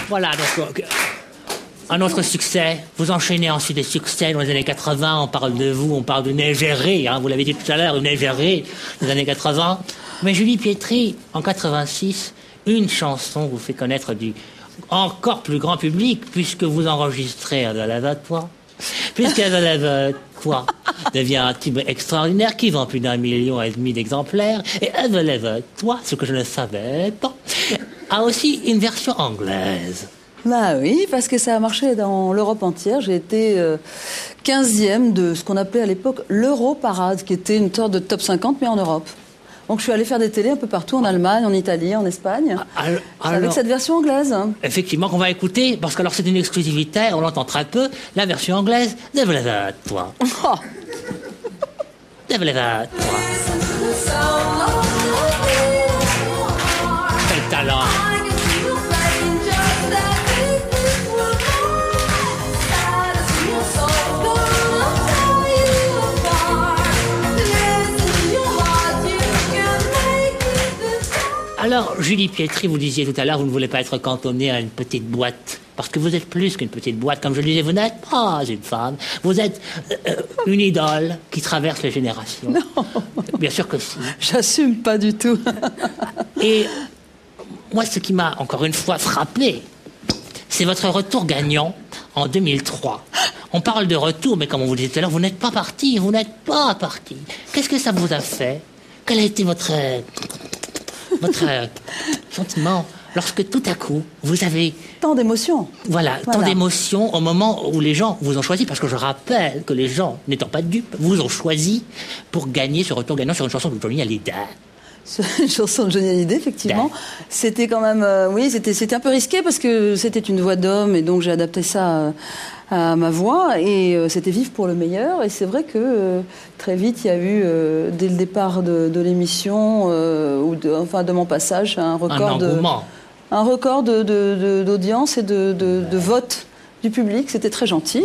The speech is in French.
Voilà, donc un autre succès. Vous enchaînez ensuite des succès dans les années 80. On parle de vous, on parle de Négéré, hein, vous l'avez dit tout à l'heure, de Négéré, dans les années 80. Mais Julie Pietri, en 86, une chanson vous fait connaître du encore plus grand public, puisque vous enregistrez Elle se lève toi. Puisqu'elle se lève toi devient un tube extraordinaire qui vend plus d'1,5 million d'exemplaires. Et Elle se lève toi, ce que je ne savais pas, a aussi une version anglaise. Bah oui, parce que ça a marché dans l'Europe entière. J'ai été 15e de ce qu'on appelait à l'époque l'Europarade, qui était une sorte de top 50, mais en Europe. Donc je suis allée faire des télés un peu partout, en Allemagne, en Italie, en Espagne, avec cette version anglaise. Effectivement, qu'on va écouter, parce que alors c'est une exclusivité, on l'entend très peu, la version anglaise de Elle se lève toi. Oh. Elle se lève toi. Quel talent! Alors, Julie Pietri, vous disiez tout à l'heure, vous ne voulez pas être cantonnée à une petite boîte. Parce que vous êtes plus qu'une petite boîte. Comme je le disais, vous n'êtes pas une femme. Vous êtes une idole qui traverse les générations. Non. Bien sûr que si. J'assume pas du tout. Et moi, ce qui m'a encore une fois frappé, c'est votre retour gagnant en 2003. On parle de retour, mais comme on vous disait tout à l'heure, vous n'êtes pas parti. Vous n'êtes pas parti. Qu'est-ce que ça vous a fait? Quel a été votre sentiment lorsque tout à coup vous avez Tant d'émotions. Voilà, tant d'émotions au moment où les gens vous ont choisi, parce que je rappelle que les gens, n'étant pas dupes, vous ont choisi pour gagner ce retour gagnant sur une chanson de Johnny Hallyday. Une chanson de Johnny Hallyday, effectivement. C'était quand même, oui, c'était un peu risqué parce que c'était une voix d'homme et donc j'ai adapté ça à ma voix et c'était Vive pour le meilleur. Et c'est vrai que très vite il y a eu, dès le départ de l'émission ou de mon passage, un record d'audience et de vote du public. C'était très gentil.